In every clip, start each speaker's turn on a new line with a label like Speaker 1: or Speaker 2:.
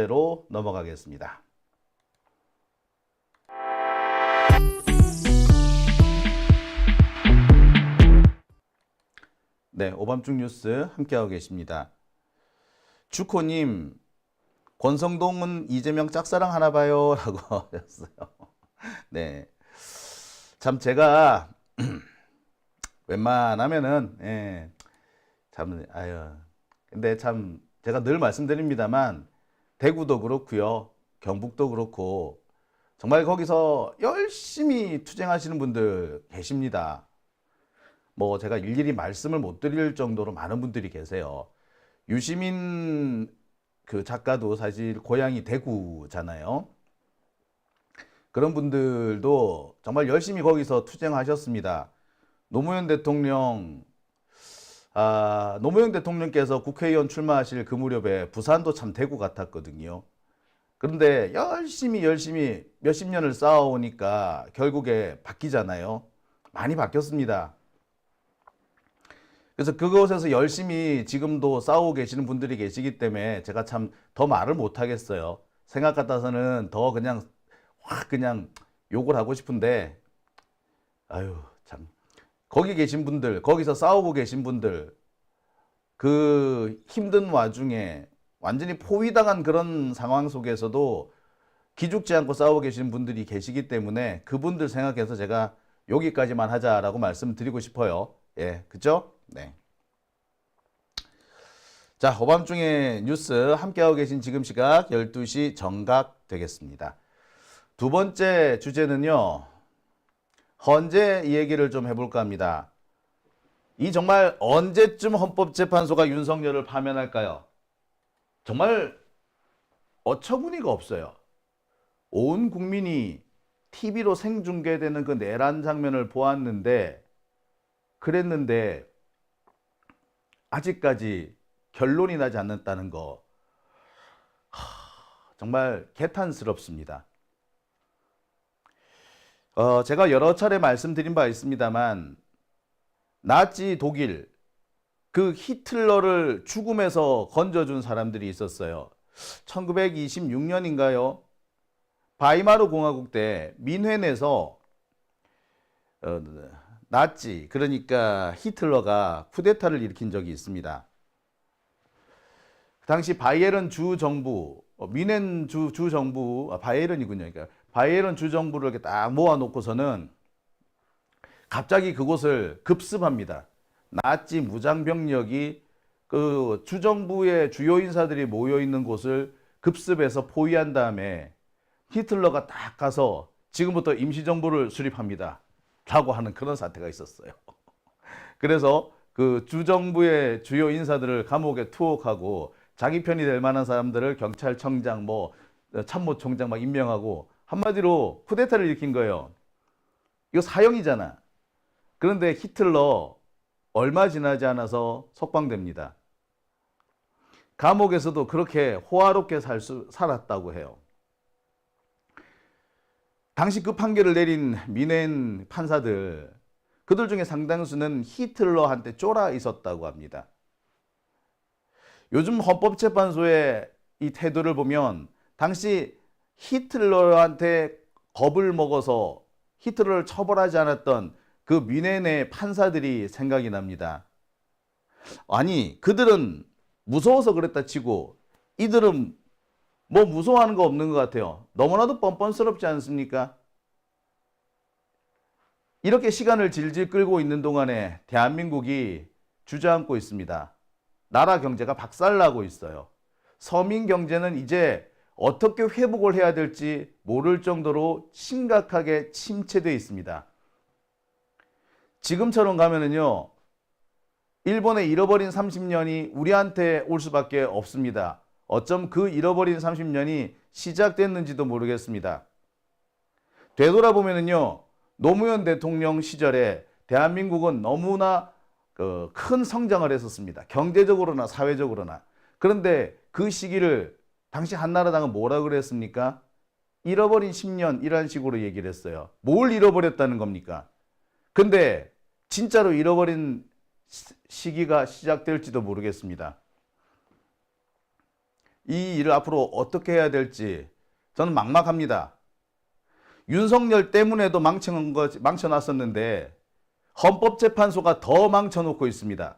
Speaker 1: 로 넘어가겠습니다. 네, 오밤중 뉴스 함께하고 계십니다. 주코님, 권성동은 이재명 짝사랑 하나 봐요 라고 하셨어요. 네, 참 제가 웬만하면은 참 근데 참 제가 늘 말씀드립니다만 대구도 그렇고요, 경북도 그렇고 정말 거기서 열심히 투쟁하시는 분들 계십니다. 뭐 제가 일일이 말씀을 못 드릴 정도로 많은 분들이 계세요. 유시민 그 작가도 사실 고향이 대구잖아요. 그런 분들도 정말 열심히 거기서 투쟁하셨습니다. 노무현 대통령께서 국회의원 출마하실 그 무렵에 부산도 참 대구 같았거든요. 그런데 열심히 몇십 년을 쌓아오니까 결국에 바뀌잖아요. 많이 바뀌었습니다. 그래서 그곳에서 열심히 지금도 싸우고 계시는 분들이 계시기 때문에 제가 참 더 말을 못 하겠어요. 생각 같아서는 더 그냥 확 그냥 욕을 하고 싶은데, 아유 참, 거기 계신 분들, 거기서 싸우고 계신 분들, 그 힘든 와중에 완전히 포위당한 그런 상황 속에서도 기죽지 않고 싸우고 계신 분들이 계시기 때문에 그분들 생각해서 제가 여기까지만 하자라고 말씀드리고 싶어요. 예, 그죠? 네. 자, 오밤중의 뉴스 함께하고 계신 지금 시각 12시 정각 되겠습니다. 두 번째 주제는요, 헌재 얘기를 좀 해볼까 합니다. 이 정말 언제쯤 헌법재판소가 윤석열을 파면할까요? 정말 어처구니가 없어요. 온 국민이 TV로 생중계되는 그 내란 장면을 보았는데, 그랬는데 아직까지 결론이 나지 않았다는 거, 정말 개탄스럽습니다. 제가 여러 차례 말씀드린 바 있습니다만 나치 독일 그 히틀러를 죽음에서 건져준 사람들이 있었어요. 1926년인가요? 바이마르 공화국 때 민헨에서 나치, 그러니까 히틀러가 쿠데타를 일으킨 적이 있습니다. 당시 바이에른 주 정부, 민헨 주 정부, 바이에른이군요. 그러니까 바이에른 주 정부를 이렇게 딱 모아놓고서는 갑자기 그곳을 급습합니다. 나치 무장병력이 그 주정부의 주요 인사들이 모여 있는 곳을 급습해서 포위한 다음에 히틀러가 딱 가서 지금부터 임시정부를 수립합니다 라고 하는 그런 사태가 있었어요. 그래서 그 주정부의 주요 인사들을 감옥에 투옥하고 자기 편이 될 만한 사람들을 경찰청장, 뭐 참모총장 막 임명하고 한마디로 쿠데타를 일으킨 거예요. 이거 사형이잖아. 그런데 히틀러 얼마 지나지 않아서 석방됩니다. 감옥에서도 그렇게 호화롭게 살았다고 해요. 당시 그 판결을 내린 민헨 판사들, 그들 중에 상당수는 히틀러한테 쫄아 있었다고 합니다. 요즘 헌법재판소의 이 태도를 보면 당시 히틀러한테 겁을 먹어서 히틀러를 처벌하지 않았던 그 민헨의 판사들이 생각이 납니다. 아니, 그들은 무서워서 그랬다 치고 이들은 뭐 무서워하는 거 없는 것 같아요. 너무나도 뻔뻔스럽지 않습니까? 이렇게 시간을 질질 끌고 있는 동안에 대한민국이 주저앉고 있습니다. 나라 경제가 박살나고 있어요. 서민 경제는 이제 어떻게 회복을 해야 될지 모를 정도로 심각하게 침체되어 있습니다. 지금처럼 가면은요, 일본의 잃어버린 30년이 우리한테 올 수밖에 없습니다. 어쩜 그 잃어버린 30년이 시작됐는지도 모르겠습니다. 되돌아보면은요, 노무현 대통령 시절에 대한민국은 너무나 큰 성장을 했었습니다. 경제적으로나 사회적으로나. 그런데 그 시기를 당시 한나라당은 뭐라 그랬습니까? 잃어버린 10년 이런 식으로 얘기를 했어요. 뭘 잃어버렸다는 겁니까? 근데 진짜로 잃어버린 시기가 시작될지도 모르겠습니다. 이 일을 앞으로 어떻게 해야 될지 저는 막막합니다. 윤석열 때문에도 망쳐놨었는데 헌법재판소가 더 망쳐놓고 있습니다.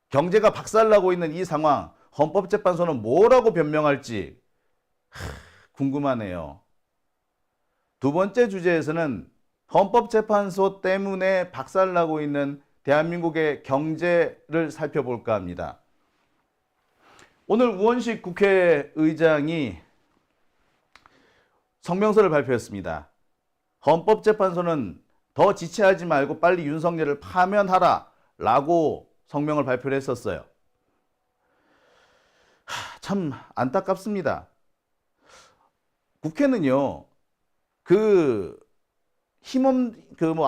Speaker 1: 경제가 박살나고 있는 이 상황, 헌법재판소는 뭐라고 변명할지 궁금하네요. 두 번째 주제에서는 헌법재판소 때문에 박살나고 있는 대한민국의 경제를 살펴볼까 합니다. 오늘 우원식 국회의장이 성명서를 발표했습니다. 헌법재판소는 더 지체하지 말고 빨리 윤석열을 파면하라 라고 성명을 발표를 했었어요. 참 안타깝습니다. 국회는요,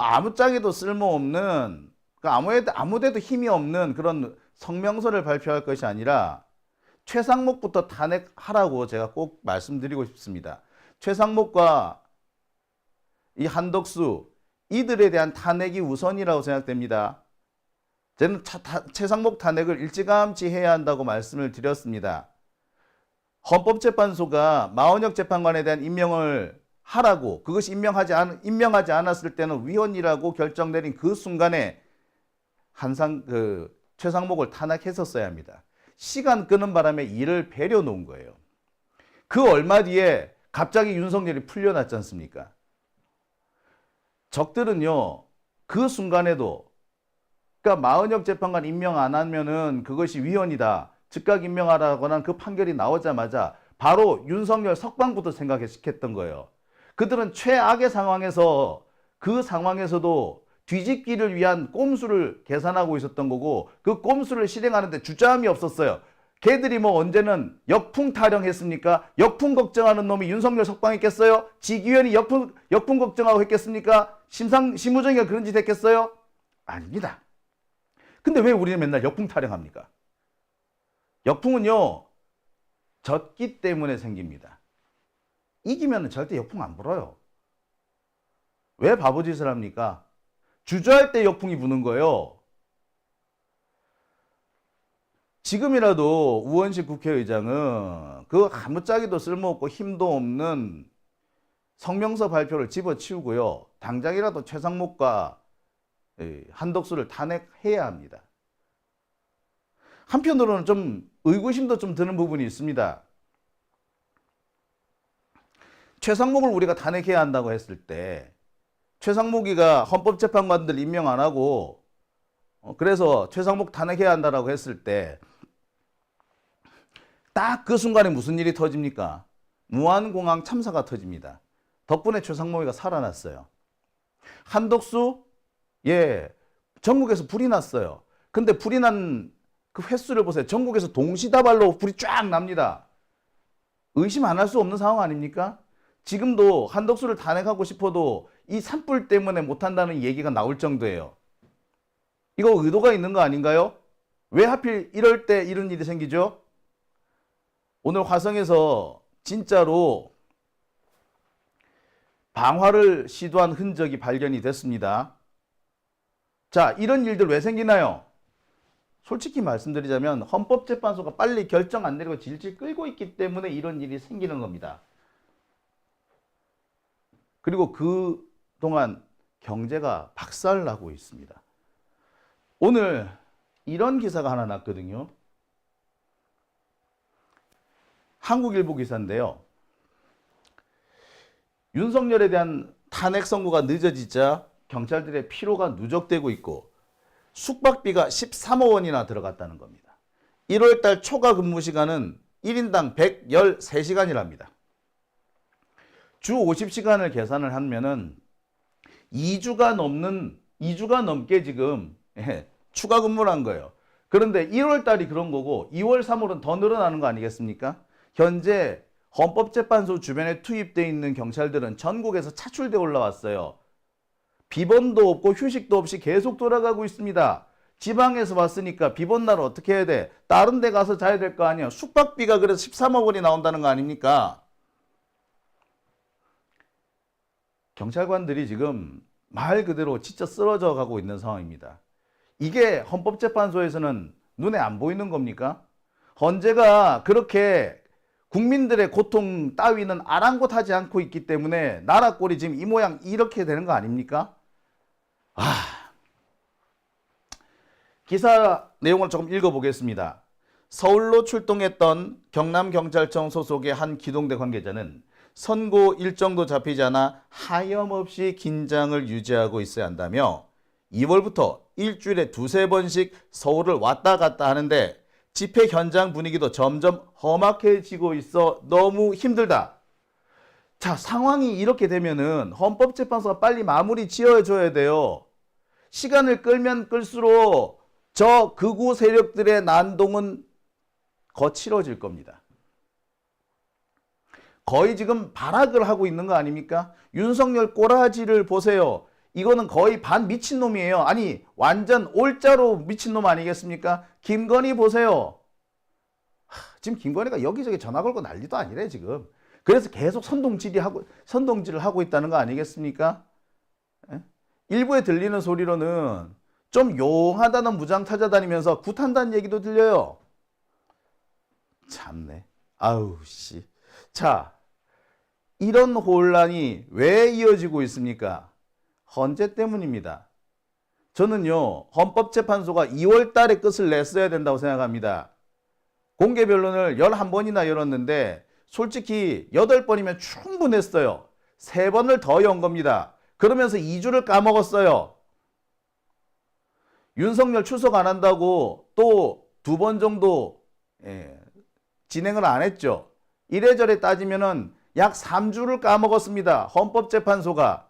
Speaker 1: 아무짝에도 쓸모없는, 아무데도 힘이 없는 그런 성명서를 발표할 것이 아니라 최상목부터 탄핵하라고 제가 꼭 말씀드리고 싶습니다. 최상목과 이 한덕수, 이들에 대한 탄핵이 우선이라고 생각됩니다. 저는 최상목 탄핵을 일찌감치 해야 한다고 말씀을 드렸습니다. 헌법재판소가 마원혁 재판관에 대한 임명을 하라고, 그것이 임명하지 않았을 때는 위헌이라고 결정 내린 그 순간에 최상목을 탄핵했었어야 합니다. 시간 끄는 바람에 일을 배려 놓은 거예요. 그 얼마 뒤에 갑자기 윤석열이 풀려났지 않습니까? 적들은요, 그 순간에도, 그러니까 마은혁 재판관 임명 안 하면은 그것이 위헌이다, 즉각 임명하라거나 그 판결이 나오자마자 바로 윤석열 석방부터 생각했던 거예요. 그들은 최악의 상황에서, 그 상황에서도 뒤집기를 위한 꼼수를 계산하고 있었던 거고, 그 꼼수를 실행하는데 주저함이 없었어요. 걔들이 언제는 역풍 타령했습니까? 역풍 걱정하는 놈이 윤석열 석방했겠어요? 지기현이 역풍 걱정하고 했겠습니까? 심우정이가 그런 짓 했겠어요? 아닙니다. 근데 왜 우리는 맨날 역풍 타령합니까? 역풍은요, 졌기 때문에 생깁니다. 이기면 절대 역풍 안 불어요. 왜 바보짓을 합니까? 주저할 때 역풍이 부는 거예요. 지금이라도 우원식 국회의장은 그 아무짝에도 쓸모없고 힘도 없는 성명서 발표를 집어치우고요, 당장이라도 최상목과 한덕수를 탄핵해야 합니다. 한편으로는 좀 의구심도 좀 드는 부분이 있습니다. 최상목을 우리가 탄핵해야 한다고 했을 때, 최상목이가 헌법재판관들 임명 안 하고 그래서 최상목 탄핵해야 한다라고 했을 때 딱 그 순간에 무슨 일이 터집니까? 무안공항 참사가 터집니다. 덕분에 최상목이가 살아났어요. 한덕수, 전국에서 불이 났어요. 근데 불이 난 그 횟수를 보세요. 전국에서 동시다발로 불이 쫙 납니다. 의심 안 할 수 없는 상황 아닙니까? 지금도 한덕수를 탄핵하고 싶어도 이 산불 때문에 못한다는 얘기가 나올 정도예요. 이거 의도가 있는 거 아닌가요? 왜 하필 이럴 때 이런 일이 생기죠? 오늘 화성에서 진짜로 방화를 시도한 흔적이 발견이 됐습니다. 자, 이런 일들 왜 생기나요? 솔직히 말씀드리자면 헌법재판소가 빨리 결정 안 내리고 질질 끌고 있기 때문에 이런 일이 생기는 겁니다. 그리고 그동안 경제가 박살나고 있습니다. 오늘 이런 기사가 하나 났거든요. 한국일보 기사인데요. 윤석열에 대한 탄핵 선고가 늦어지자 경찰들의 피로가 누적되고 있고 숙박비가 13억 원이나 들어갔다는 겁니다. 1월달 초과 근무 시간은 1인당 113시간이랍니다. 주 50시간을 계산을 하면은 2주가 넘게 지금 추가 근무를 한 거예요. 그런데 1월 달이 그런 거고 2월, 3월은 더 늘어나는 거 아니겠습니까? 현재 헌법재판소 주변에 투입되어 있는 경찰들은 전국에서 차출되어 올라왔어요. 비번도 없고 휴식도 없이 계속 돌아가고 있습니다. 지방에서 왔으니까 비번날 어떻게 해야 돼? 다른 데 가서 자야 될 거 아니에요. 숙박비가 그래서 13억 원이 나온다는 거 아닙니까? 경찰관들이 지금 말 그대로 진짜 쓰러져 가고 있는 상황입니다. 이게 헌법재판소에서는 눈에 안 보이는 겁니까? 헌재가 그렇게 국민들의 고통 따위는 아랑곳하지 않고 있기 때문에 나라 꼴이 지금 이 모양 이렇게 되는 거 아닙니까? 기사 내용을 조금 읽어보겠습니다. 서울로 출동했던 경남경찰청 소속의 한 기동대 관계자는 선고 일정도 잡히지 않아 하염없이 긴장을 유지하고 있어야 한다며 2월부터 일주일에 두세 번씩 서울을 왔다 갔다 하는데 집회 현장 분위기도 점점 험악해지고 있어 너무 힘들다. 자, 상황이 이렇게 되면은 헌법재판소가 빨리 마무리 지어줘야 돼요. 시간을 끌면 끌수록 저 극우 세력들의 난동은 거칠어질 겁니다. 거의 지금 발악을 하고 있는 거 아닙니까? 윤석열 꼬라지를 보세요. 이거는 거의 반 미친놈이에요. 아니 완전 올자로 미친놈 아니겠습니까? 김건희 보세요. 지금 김건희가 여기저기 전화 걸고 난리도 아니래 지금. 그래서 계속 선동질을 하고 있다는 거 아니겠습니까? 에? 일부에 들리는 소리로는 좀 용하다는 무장 찾아다니면서 굿한다는 얘기도 들려요. 참네. 아우 씨. 자, 이런 혼란이 왜 이어지고 있습니까? 헌재 때문입니다. 저는요, 헌법재판소가 2월 달에 끝을 냈어야 된다고 생각합니다. 공개 변론을 11번이나 열었는데 솔직히 8번이면 충분했어요. 3번을 더 연 겁니다. 그러면서 2주를 까먹었어요. 윤석열 출석 안 한다고 또 2번 정도 진행을 안 했죠. 이래저래 따지면은 약 3주를 까먹었습니다. 헌법재판소가.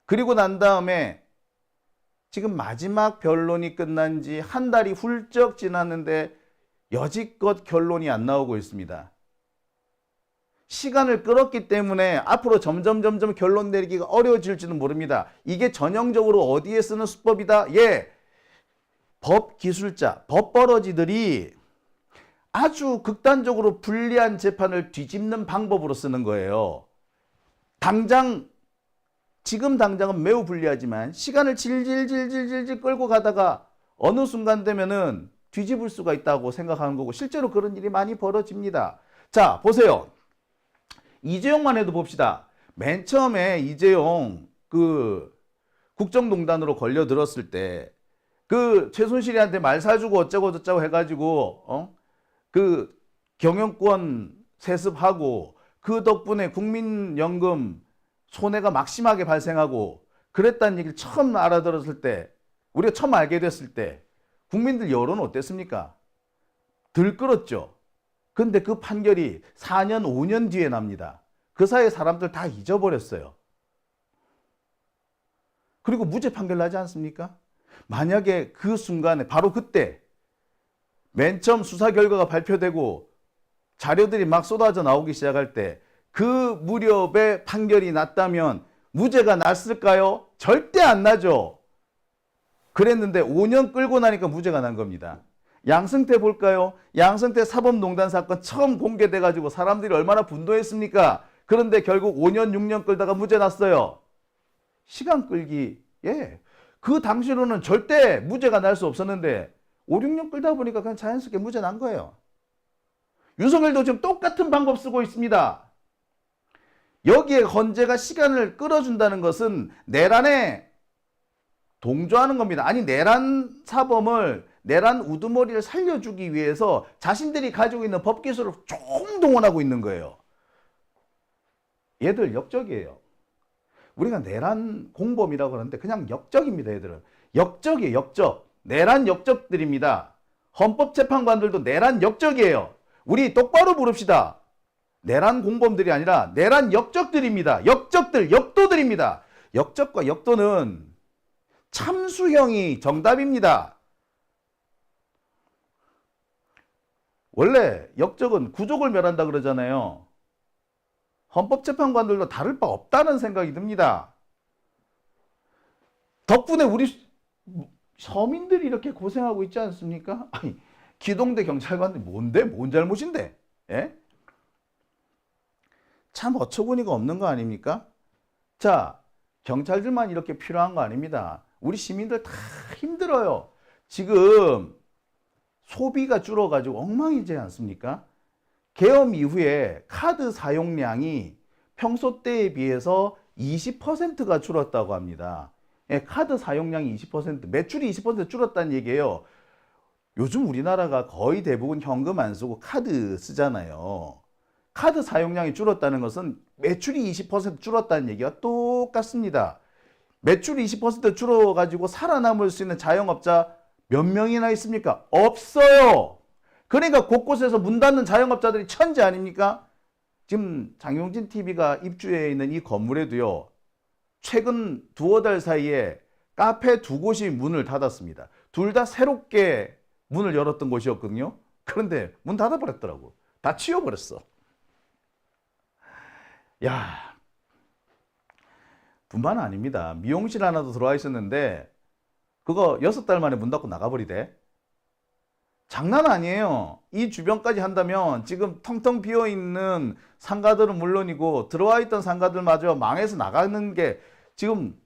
Speaker 1: 그리고 난 다음에 지금 마지막 변론이 끝난 지 한 달이 훌쩍 지났는데 여지껏 결론이 안 나오고 있습니다. 시간을 끌었기 때문에 앞으로 점점 결론 내리기가 어려워질지는 모릅니다. 이게 전형적으로 어디에 쓰는 수법이다? 예, 법기술자, 법벌어지들이 아주 극단적으로 불리한 재판을 뒤집는 방법으로 쓰는 거예요. 지금 당장은 매우 불리하지만 시간을 질질 끌고 가다가 어느 순간 되면은 뒤집을 수가 있다고 생각하는 거고 실제로 그런 일이 많이 벌어집니다. 자, 보세요. 이재용만 해도 봅시다. 맨 처음에 이재용 국정농단으로 걸려들었을 때 최순실이한테 말 사주고 어쩌고 저쩌고 해가지고 경영권 세습하고 그 덕분에 국민연금 손해가 막심하게 발생하고 그랬다는 얘기를 처음 알아들었을 때, 우리가 처음 알게 됐을 때 국민들 여론은 어땠습니까? 들끓었죠. 근데 그 판결이 4년, 5년 뒤에 납니다. 그 사이에 사람들 다 잊어버렸어요. 그리고 무죄 판결 나지 않습니까? 만약에 그 순간에 바로 그때 맨 처음 수사 결과가 발표되고 자료들이 막 쏟아져 나오기 시작할 때 그 무렵에 판결이 났다면 무죄가 났을까요? 절대 안 나죠. 그랬는데 5년 끌고 나니까 무죄가 난 겁니다. 양승태 볼까요? 양승태 사법농단 사건 처음 공개돼가지고 사람들이 얼마나 분노했습니까? 그런데 결국 5년, 6년 끌다가 무죄 났어요. 시간 끌기, 예. 그 당시로는 절대 무죄가 날 수 없었는데 5, 6년 끌다 보니까 그냥 자연스럽게 무죄 난 거예요. 윤석열도 지금 똑같은 방법 쓰고 있습니다. 여기에 헌재가 시간을 끌어준다는 것은 내란에 동조하는 겁니다. 아니, 내란 사범을, 내란 우두머리를 살려주기 위해서 자신들이 가지고 있는 법기술을 총동원하고 있는 거예요. 얘들 역적이에요. 우리가 내란 공범이라고 하는데 그냥 역적입니다. 얘들은 역적이에요. 역적. 내란 역적들입니다. 헌법재판관들도 내란 역적이에요. 우리 똑바로 부릅시다. 내란 공범들이 아니라 내란 역적들입니다. 역적들, 역도들입니다. 역적과 역도는 참수형이 정답입니다. 원래 역적은 구족을 멸한다 그러잖아요. 헌법재판관들도 다를 바 없다는 생각이 듭니다. 덕분에 우리 서민들이 이렇게 고생하고 있지 않습니까? 아니, 기동대 경찰관들이 뭔 잘못인데? 예? 참 어처구니가 없는 거 아닙니까? 자, 경찰들만 이렇게 필요한 거 아닙니다. 우리 시민들 다 힘들어요. 지금 소비가 줄어가지고 엉망이지 않습니까? 계엄 이후에 카드 사용량이 평소 때에 비해서 20%가 줄었다고 합니다. 예, 카드 사용량이 20%, 매출이 20% 줄었다는 얘기예요. 요즘 우리나라가 거의 대부분 현금 안 쓰고 카드 쓰잖아요. 카드 사용량이 줄었다는 것은 매출이 20% 줄었다는 얘기가 똑같습니다. 매출이 20% 줄어가지고 살아남을 수 있는 자영업자 몇 명이나 있습니까? 없어요. 그러니까 곳곳에서 문 닫는 자영업자들이 천지 아닙니까? 지금 장용진 TV가 입주해 있는 이 건물에도요, 최근 두어 달 사이에 카페 두 곳이 문을 닫았습니다. 둘 다 새롭게 문을 열었던 곳이었거든요. 그런데 문 닫아버렸더라고. 다 치워버렸어. 야, 뿐만 아닙니다. 미용실 하나도 들어와 있었는데 그거 6달 만에 문 닫고 나가버리대. 장난 아니에요. 이 주변까지 한다면 지금 텅텅 비어있는 상가들은 물론이고 들어와 있던 상가들마저 망해서 나가는 게 지금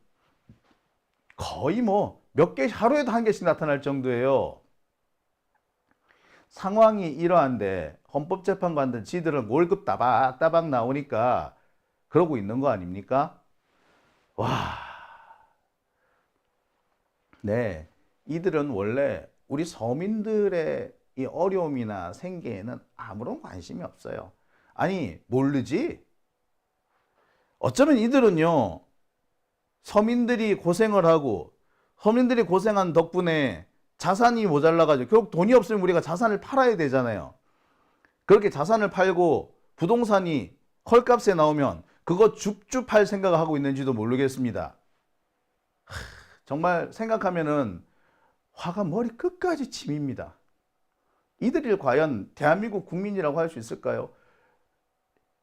Speaker 1: 거의 뭐 몇 개, 하루에도 한 개씩 나타날 정도예요. 상황이 이러한데 헌법재판관들 지들은 월급 따박따박 나오니까 그러고 있는 거 아닙니까? 와, 네, 이들은 원래 우리 서민들의 이 어려움이나 생계에는 아무런 관심이 없어요. 아니, 모르지? 어쩌면 이들은요, 서민들이 고생을 하고 서민들이 고생한 덕분에 자산이 모자라가지고 결국 돈이 없으면 우리가 자산을 팔아야 되잖아요. 그렇게 자산을 팔고 부동산이 헐값에 나오면 그거 줍줍 팔 생각을 하고 있는지도 모르겠습니다. 정말 생각하면은 화가 머리 끝까지 침입니다. 이들이 과연 대한민국 국민이라고 할 수 있을까요?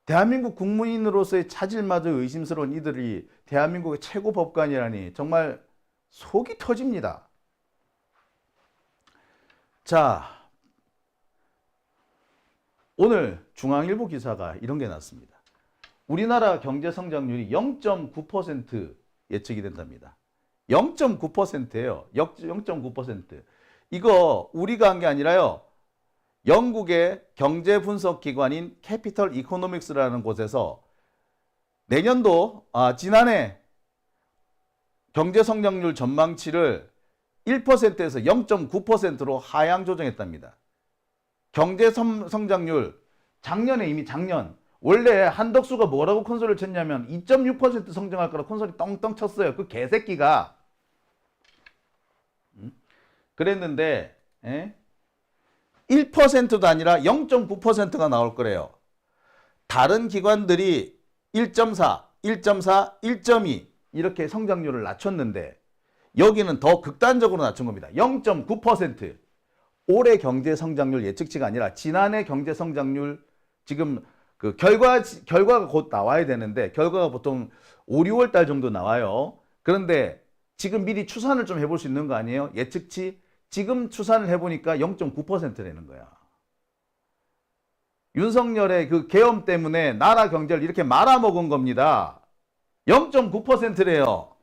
Speaker 1: 대한민국 국민으로서의 차질마저 의심스러운 이들이 대한민국의 최고 법관이라니 정말 속이 터집니다. 자, 오늘 중앙일보 기사가 이런 게 났습니다. 우리나라 경제 성장률이 0.9% 예측이 된답니다. 0.9%예요. 0.9%. 이거 우리가 한 게 아니라요. 영국의 경제 분석 기관인 캐피털 이코노믹스라는 곳에서 내년도 지난해 경제 성장률 전망치를 1%에서 0.9%로 하향 조정했답니다. 경제 성장률 작년 원래 한덕수가 뭐라고 콘솔을 쳤냐면 2.6% 성장할 거라 콘솔이 떵떵 쳤어요. 그 개새끼가 그랬는데 1%도 아니라 0.9%가 나올 거래요. 다른 기관들이 1.4, 1.4, 1.2 이렇게 성장률을 낮췄는데 여기는 더 극단적으로 낮춘 겁니다. 0.9%. 올해 경제 성장률 예측치가 아니라 지난해 경제 성장률 지금 그 결과가 곧 나와야 되는데 결과가 보통 5, 6월 달 정도 나와요. 그런데 지금 미리 추산을 좀 해볼 수 있는 거 아니에요? 예측치 지금 추산을 해보니까 0.9%라는 거야. 윤석열의 그 계엄 때문에 나라 경제를 이렇게 말아먹은 겁니다. 0.9%래요.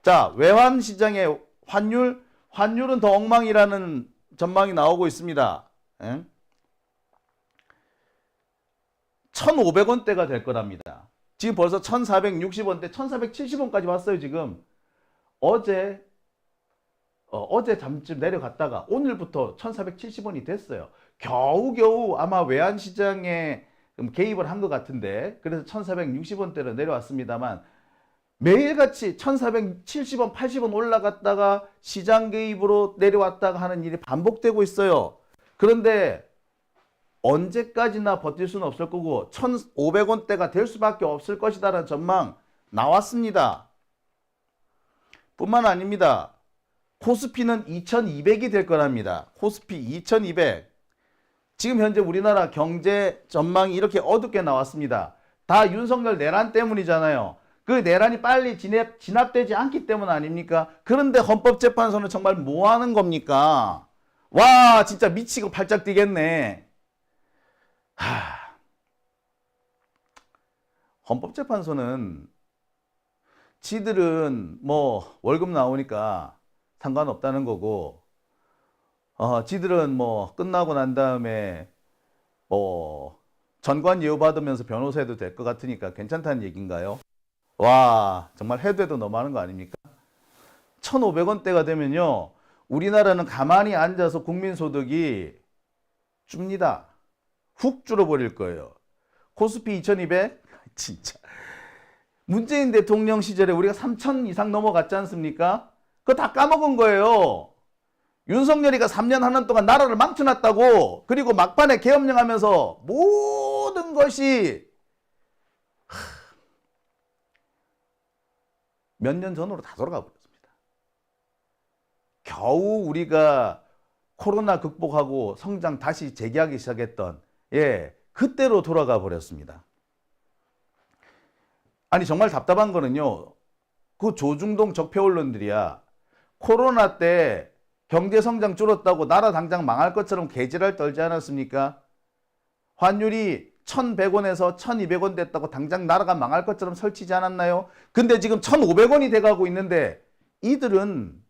Speaker 1: 자, 외환시장의 환율은 더 엉망이라는 전망이 나오고 있습니다. 1,500원대가 될 거랍니다. 지금 벌써 1,460원대, 1,470원까지 왔어요, 지금. 어제 잠쯤 내려갔다가 오늘부터 1,470원이 됐어요. 겨우겨우 아마 외환시장에 개입을 한 것 같은데 그래서 1,460원대로 내려왔습니다만 매일같이 1,470원, 80원 올라갔다가 시장 개입으로 내려왔다가 하는 일이 반복되고 있어요. 그런데 언제까지나 버틸 수는 없을 거고 1,500원대가 될 수밖에 없을 것이다라는 전망 나왔습니다. 뿐만 아닙니다. 코스피는 2,200이 될 거랍니다. 코스피 2,200. 지금 현재 우리나라 경제 전망이 이렇게 어둡게 나왔습니다. 다 윤석열 내란 때문이잖아요. 그 내란이 빨리 진압되지 않기 때문 아닙니까? 그런데 헌법재판소는 정말 뭐 하는 겁니까? 와, 진짜 미치고 팔짝 뛰겠네. 헌법재판소는 지들은 뭐 월급 나오니까 상관없다는 거고 지들은 뭐 끝나고 난 다음에 뭐 전관 예우 받으면서 변호사 해도 될 것 같으니까 괜찮다는 얘기인가요? 와, 정말 해도 해도 너무하는 거 아닙니까? 1,500원대가 되면요, 우리나라는 가만히 앉아서 국민소득이 줍니다. 훅 줄어버릴 거예요. 코스피 2200? 진짜. 문재인 대통령 시절에 우리가 3,000 이상 넘어갔지 않습니까? 그거 다 까먹은 거예요. 윤석열이가 3년 하는 동안 나라를 망쳐놨다고. 그리고 막판에 계엄령 하면서 모든 것이 몇 년 전으로 다 돌아가 버렸습니다. 겨우 우리가 코로나 극복하고 성장 다시 재개하기 시작했던, 그때로 돌아가 버렸습니다. 아니, 정말 답답한 거는요, 그 조중동 적폐 언론들이야, 코로나 때 경제 성장 줄었다고 나라 당장 망할 것처럼 개지랄 떨지 않았습니까? 환율이 1,100원에서 1,200원 됐다고 당장 나라가 망할 것처럼 설치지 않았나요? 근데 지금 1,500원이 돼가고 있는데, 이들은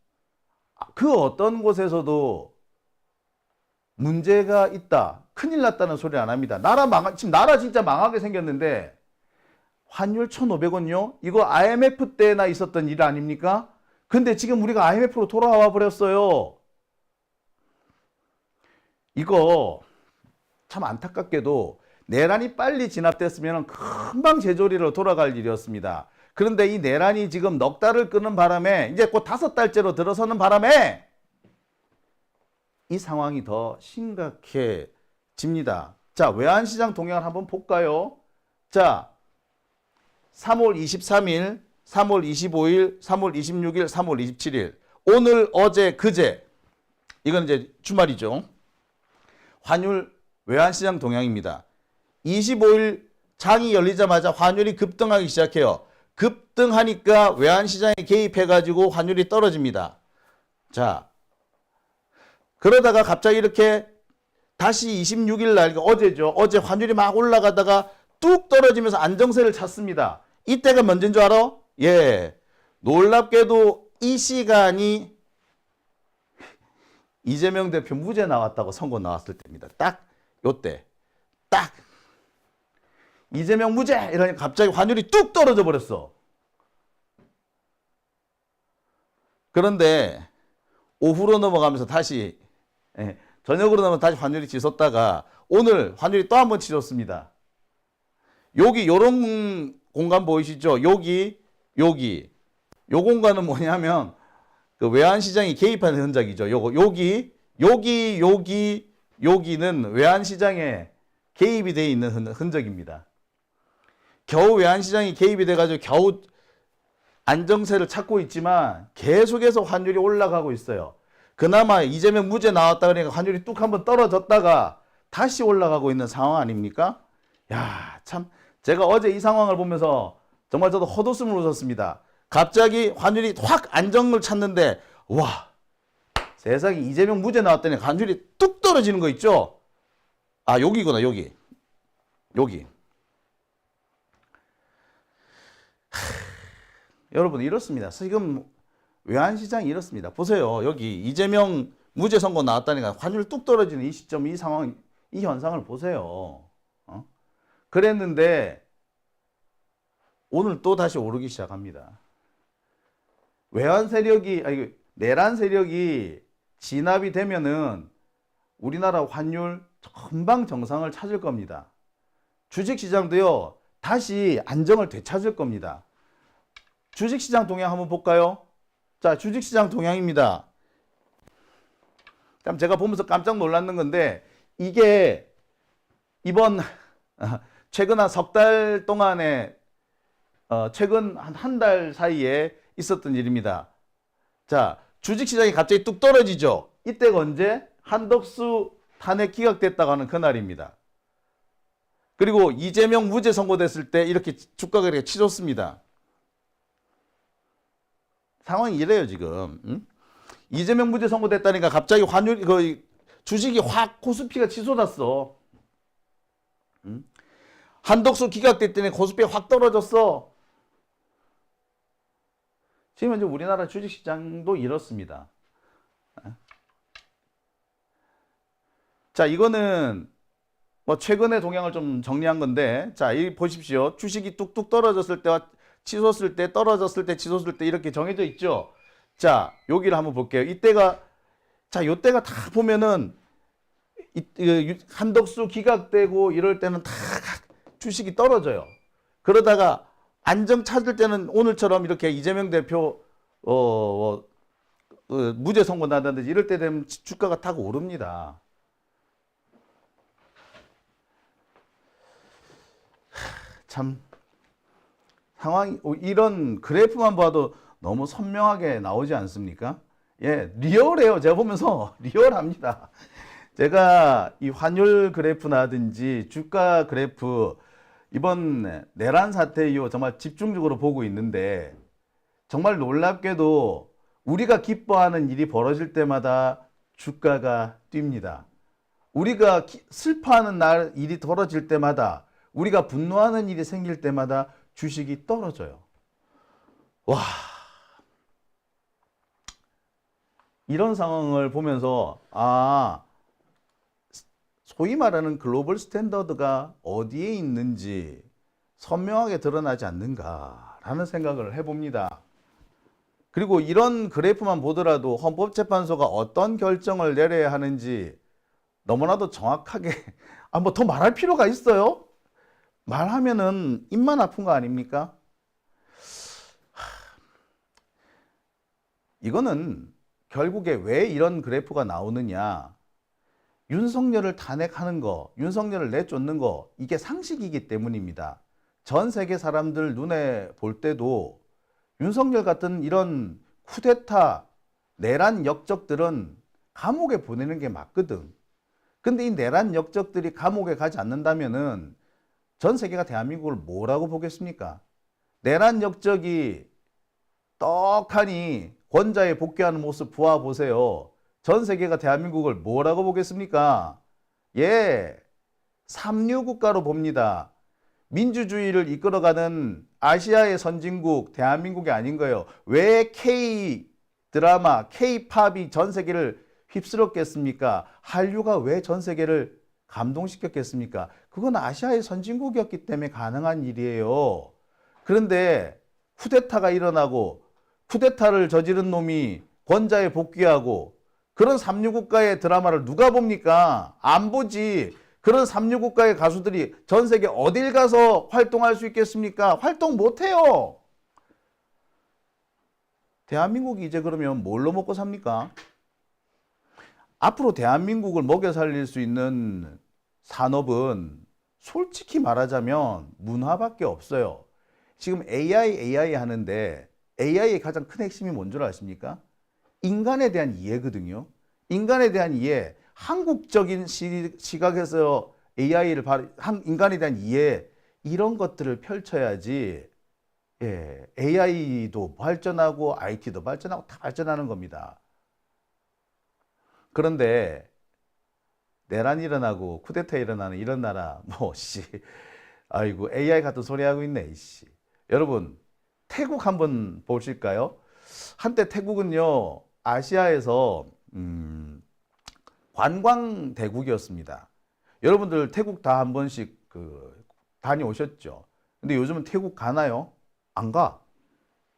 Speaker 1: 그 어떤 곳에서도 문제가 있다, 큰일 났다는 소리 안 합니다. 지금 나라 진짜 망하게 생겼는데, 환율 1,500원요? 이거 IMF 때나 있었던 일 아닙니까? 근데 지금 우리가 IMF로 돌아와 버렸어요. 이거 참 안타깝게도 내란이 빨리 진압됐으면 금방 제조리로 돌아갈 일이었습니다. 그런데 이 내란이 지금 넉 달을 끄는 바람에, 이제 곧 5달째로 들어서는 바람에 이 상황이 더 심각해집니다. 자, 외환시장 동향을 한번 볼까요? 자, 3월 23일, 3월 25일, 3월 26일, 3월 27일. 오늘, 어제, 그제. 이건 이제 주말이죠. 환율 외환시장 동향입니다. 25일 장이 열리자마자 환율이 급등하기 시작해요. 급등하니까 외환시장에 개입해가지고 환율이 떨어집니다. 자, 그러다가 갑자기 이렇게 다시 26일 날, 어제죠. 어제 환율이 막 올라가다가 뚝 떨어지면서 안정세를 찾습니다. 이때가 뭔지인 줄 알아? 놀랍게도 이 시간이 이재명 대표 무죄 나왔다고 선고 나왔을 때입니다. 딱 요때. 딱 이재명 무죄 이러니까 갑자기 환율이 뚝 떨어져 버렸어. 그런데 오후로 넘어가면서 다시, 저녁으로 넘어가면 다시 환율이 치솟다가 오늘 환율이 또 한 번 치솟습니다. 여기 요런 공간 보이시죠? 여기 요 공간은 뭐냐면 그 외환시장이 개입하는 흔적이죠. 여기는 외환시장에 개입이 되어 있는 흔적입니다. 겨우 외환시장이 개입이 돼가지고 겨우 안정세를 찾고 있지만 계속해서 환율이 올라가고 있어요. 그나마 이재명 무죄 나왔다 그러니까 환율이 뚝 한번 떨어졌다가 다시 올라가고 있는 상황 아닙니까? 야, 참 제가 어제 이 상황을 보면서 정말 저도 헛웃음을 웃었습니다. 갑자기 환율이 확 안정을 찾는데, 와, 세상에 이재명 무죄 나왔더니 환율이 뚝 떨어지는 거 있죠? 아, 여기구나, 여기. 여러분, 이렇습니다. 지금 외환시장이 이렇습니다. 보세요. 여기 이재명 무죄 선고 나왔다니까 환율 뚝 떨어지는 이 시점, 이 상황, 이 현상을 보세요. 그랬는데 오늘 또 다시 오르기 시작합니다. 내란 세력이 진압이 되면은 우리나라 환율 금방 정상을 찾을 겁니다. 주식시장도요, 다시 안정을 되찾을 겁니다. 주식시장 동향 한번 볼까요? 자, 주식시장 동향입니다. 참 제가 보면서 깜짝 놀랐는 건데, 이게 이번 최근 한 석 달 동안에 최근 한 달 사이에 있었던 일입니다. 자, 주식시장이 갑자기 뚝 떨어지죠. 이때가 언제? 한덕수 탄핵 기각됐다고 하는 그날입니다. 그리고 이재명 무죄 선고됐을 때 이렇게 주가가 이렇게 치솟습니다. 상황이 이래요, 지금. 이재명 무죄 선고됐다니까 갑자기 주식이 확 코스피가 치솟았어. 한덕수 기각됐더니 코스피가 확 떨어졌어. 지금 이제 우리나라 주식시장도 이렇습니다. 자, 이거는 뭐 최근의 동향을 좀 정리한 건데, 자, 이 보십시오. 주식이 뚝뚝 떨어졌을 때와 치솟을 때, 떨어졌을 때, 치솟을 때 이렇게 정해져 있죠. 자, 여기를 한번 볼게요. 이때가, 자, 요때가 다 보면은 한덕수 기각되고 이럴 때는 다 주식이 떨어져요. 그러다가 안정 찾을 때는 오늘처럼 이렇게 이재명 대표 무죄 선고 나다든지 이럴 때 되면 주가가 딱 오릅니다. 참 상황이 이런 그래프만 봐도 너무 선명하게 나오지 않습니까? 예, 리얼해요. 제가 보면서 리얼합니다. 제가 이 환율 그래프라든지 주가 그래프 이번 내란 사태 이후 정말 집중적으로 보고 있는데 정말 놀랍게도 우리가 기뻐하는 일이 벌어질 때마다 주가가 뜁니다. 우리가 슬퍼하는 날 일이 벌어질 때마다 우리가 분노하는 일이 생길 때마다 주식이 떨어져요. 와, 이런 상황을 보면서 소위 말하는 글로벌 스탠더드가 어디에 있는지 선명하게 드러나지 않는가라는 생각을 해봅니다. 그리고 이런 그래프만 보더라도 헌법재판소가 어떤 결정을 내려야 하는지 너무나도 정확하게 뭐 더 말할 필요가 있어요? 말하면은 입만 아픈 거 아닙니까? 이거는 결국에 왜 이런 그래프가 나오느냐? 윤석열을 탄핵하는 거, 윤석열을 내쫓는 거, 이게 상식이기 때문입니다. 전 세계 사람들 눈에 볼 때도 윤석열 같은 이런 쿠데타, 내란 역적들은 감옥에 보내는 게 맞거든. 근데 이 내란 역적들이 감옥에 가지 않는다면은 전 세계가 대한민국을 뭐라고 보겠습니까? 내란 역적이 떡하니 권좌에 복귀하는 모습 보아보세요. 전 세계가 대한민국을 뭐라고 보겠습니까? 예, 삼류 국가로 봅니다. 민주주의를 이끌어가는 아시아의 선진국 대한민국이 아닌 거예요. 왜 K 드라마, K 팝이 전 세계를 휩쓸었겠습니까? 한류가 왜 전 세계를 감동시켰겠습니까? 그건 아시아의 선진국이었기 때문에 가능한 일이에요. 그런데 쿠데타가 일어나고 쿠데타를 저지른 놈이 권좌에 복귀하고 그런 삼류국가의 드라마를 누가 봅니까? 안 보지. 그런 삼류국가의 가수들이 전 세계 어딜 가서 활동할 수 있겠습니까? 활동 못해요. 대한민국이 이제 그러면 뭘로 먹고 삽니까? 앞으로 대한민국을 먹여 살릴 수 있는 산업은 솔직히 말하자면 문화밖에 없어요. 지금 AI 하는데 AI의 가장 큰 핵심이 뭔 줄 아십니까? 인간에 대한 이해거든요. 인간에 대한 이해, 한국적인 시각에서 인간에 대한 이해, 이런 것들을 펼쳐야지 AI도 발전하고 IT도 발전하고 다 발전하는 겁니다. 그런데 내란 일어나고 쿠데타 일어나는 이런 나라 아이고 AI 같은 소리 하고 있네 여러분 태국 한번 보실까요? 한때 태국은요 아시아에서 관광 대국이었습니다. 여러분들 태국 다 한 번씩 다녀오셨죠? 근데 요즘은 태국 가나요? 안 가.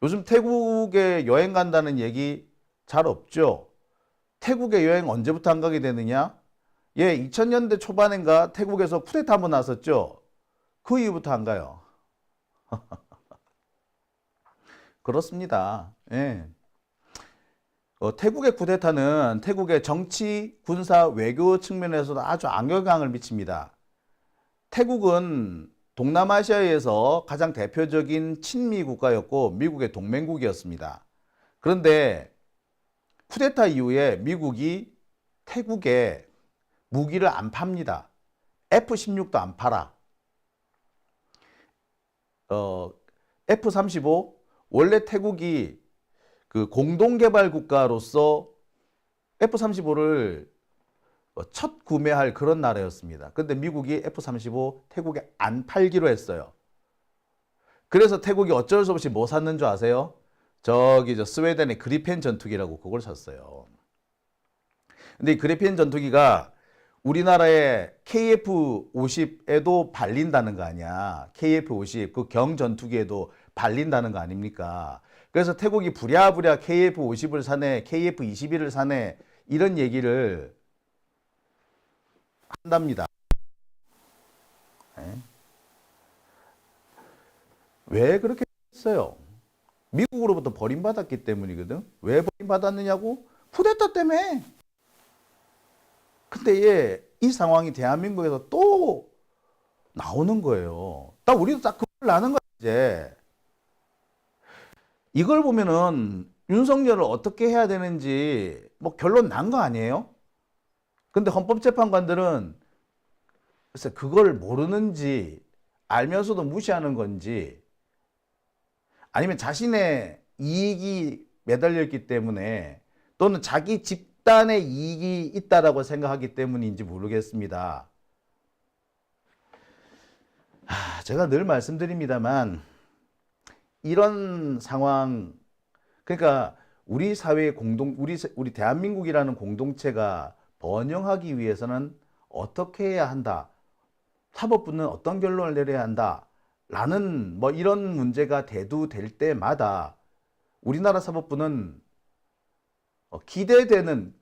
Speaker 1: 요즘 태국에 여행 간다는 얘기 잘 없죠? 태국에 여행 언제부터 안 가게 되느냐? 2000년대 초반인가 태국에서 쿠데타 한번 났었죠? 그 이후부터 안 가요. 그렇습니다. 예. 태국의 쿠데타는 태국의 정치, 군사, 외교 측면에서도 아주 악영향을 미칩니다. 태국은 동남아시아에서 가장 대표적인 친미 국가였고 미국의 동맹국이었습니다. 그런데 쿠데타 이후에 미국이 태국에 무기를 안 팝니다. F-16도 안 팔아. F-35 원래 태국이 공동개발 국가로서 F-35를 첫 구매할 그런 나라였습니다. 그런데 미국이 F-35 태국에 안 팔기로 했어요. 그래서 태국이 어쩔 수 없이 뭐 샀는 줄 아세요? 스웨덴의 그리펜 전투기라고 그걸 샀어요. 근데 이 그리펜 전투기가 우리나라의 KF-50에도 발린다는 거 아니야. KF-50, 그 경전투기에도 발린다는 거 아닙니까? 그래서 태국이 부랴부랴 KF-50을 사네, KF-21을 사네, 이런 얘기를 한답니다. 네. 왜 그렇게 했어요? 미국으로부터 버림받았기 때문이거든. 왜 버림받았느냐고? 쿠데타 때문에. 근데 이 상황이 대한민국에서 또 나오는 거예요. 딱 우리도 딱 그걸 나는 거야, 이제. 이걸 보면은 윤석열을 어떻게 해야 되는지 뭐 결론 난 거 아니에요? 근데 헌법재판관들은 글쎄 그걸 모르는지 알면서도 무시하는 건지 아니면 자신의 이익이 매달려 있기 때문에 또는 자기 집단의 이익이 있다라고 생각하기 때문인지 모르겠습니다. 제가 늘 말씀드립니다만 이런 상황, 그러니까 우리 사회의 우리 대한민국이라는 공동체가 번영하기 위해서는 어떻게 해야 한다, 사법부는 어떤 결론을 내려야 한다 라는 뭐 이런 문제가 대두될 때마다 우리나라 사법부는 기대되는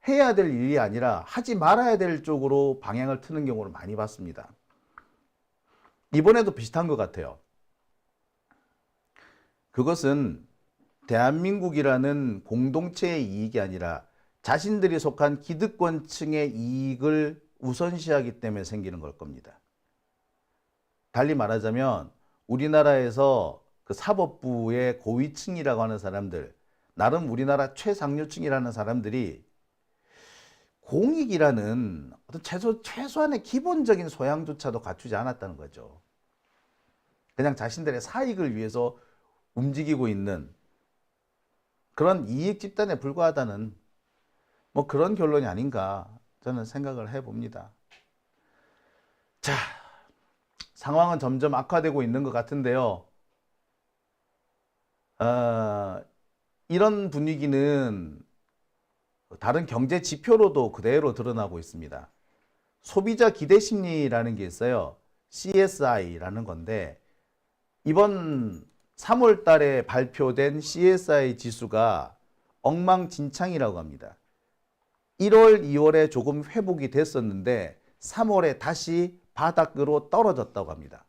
Speaker 1: 해야 될 일이 아니라 하지 말아야 될 쪽으로 방향을 트는 경우를 많이 봤습니다. 이번에도 비슷한 것 같아요. 그것은 대한민국이라는 공동체의 이익이 아니라 자신들이 속한 기득권층의 이익을 우선시하기 때문에 생기는 걸 겁니다. 달리 말하자면 우리나라에서 그 사법부의 고위층이라고 하는 사람들, 나름 우리나라 최상류층이라는 사람들이 공익이라는 어떤 최소한의 기본적인 소양조차도 갖추지 않았다는 거죠. 그냥 자신들의 사익을 위해서 움직이고 있는 그런 이익 집단에 불과하다는 뭐 그런 결론이 아닌가 저는 생각을 해봅니다. 자, 상황은 점점 악화되고 있는 것 같은데요. 이런 분위기는 다른 경제 지표로도 그대로 드러나고 있습니다. 소비자 기대 심리라는 게 있어요. CSI라는 건데 이번 3월 달에 발표된 CSI 지수가 엉망진창이라고 합니다. 1월, 2월에 조금 회복이 됐었는데 3월에 다시 바닥으로 떨어졌다고 합니다.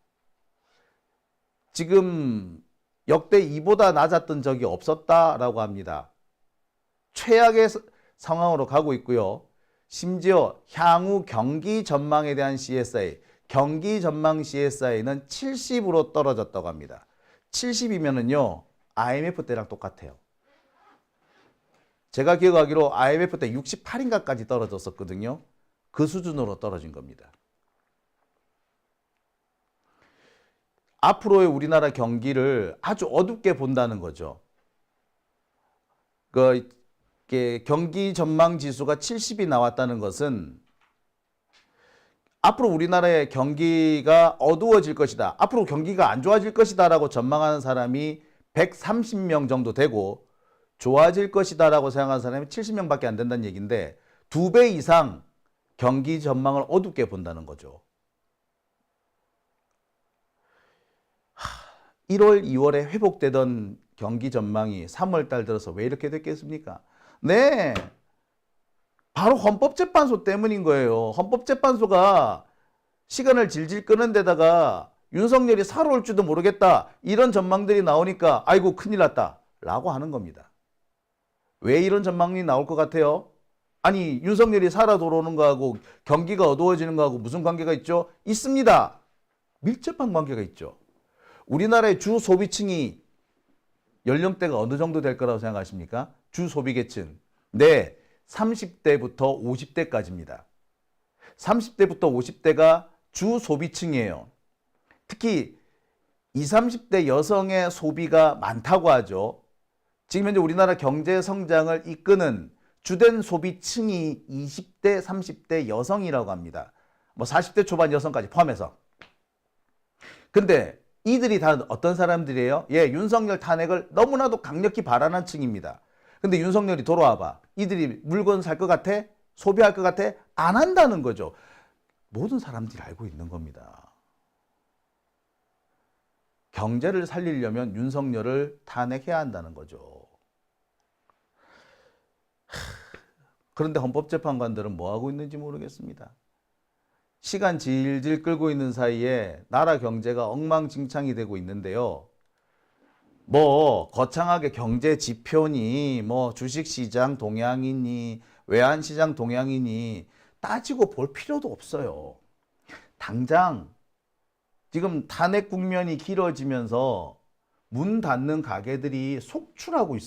Speaker 1: 지금 역대 이보다 낮았던 적이 없었다라고 합니다. 최악의 상황으로 가고 있고요. 심지어 향후 경기 전망에 대한 CSI, 경기 전망 CSI는 70으로 떨어졌다고 합니다. 70이면은요, IMF 때랑 똑같아요. 제가 기억하기로 IMF 때 68인가까지 떨어졌었거든요. 그 수준으로 떨어진 겁니다. 앞으로의 우리나라 경기를 아주 어둡게 본다는 거죠. 경기 전망 지수가 70이 나왔다는 것은 앞으로 우리나라의 경기가 어두워질 것이다. 앞으로 경기가 안 좋아질 것이다 라고 전망하는 사람이 130명 정도 되고 좋아질 것이다 라고 생각하는 사람이 70명밖에 안 된다는 얘기인데 2배 이상 경기 전망을 어둡게 본다는 거죠. 1월, 2월에 회복되던 경기 전망이 3월 달 들어서 왜 이렇게 됐겠습니까? 네, 바로 헌법재판소 때문인 거예요. 헌법재판소가 시간을 질질 끄는 데다가 윤석열이 살아올지도 모르겠다 이런 전망들이 나오니까 아이고 큰일 났다 라고 하는 겁니다. 왜 이런 전망이 나올 것 같아요? 아니 윤석열이 살아 돌아오는 거하고 경기가 어두워지는 거하고 무슨 관계가 있죠? 있습니다. 밀접한 관계가 있죠. 우리나라의 주 소비층이 연령대가 어느 정도 될 거라고 생각하십니까? 주 소비계층. 네, 30대부터 50대까지입니다. 30대부터 50대가 주 소비층이에요. 특히 20, 30대 여성의 소비가 많다고 하죠. 지금 현재 우리나라 경제 성장을 이끄는 주된 소비층이 20대, 30대 여성이라고 합니다. 뭐 40대 초반 여성까지 포함해서. 근데 이들이 다 어떤 사람들이에요? 예, 윤석열 탄핵을 너무나도 강력히 바라는 층입니다. 근데 윤석열이 돌아와봐. 이들이 물건 살 것 같아? 소비할 것 같아? 안 한다는 거죠. 모든 사람들이 알고 있는 겁니다. 경제를 살리려면 윤석열을 탄핵해야 한다는 거죠. 그런데 헌법재판관들은 뭐 하고 있는지 모르겠습니다. 시간 질질 끌고 있는 사이에 나라 경제가 엉망진창이 되고 있는데요. 뭐 거창하게 경제 지표니 뭐 주식시장 동향이니 외환시장 동향이니 따지고 볼 필요도 없어요. 당장 지금 탄핵 국면이 길어지면서 문 닫는 가게들이 속출하고 있어요.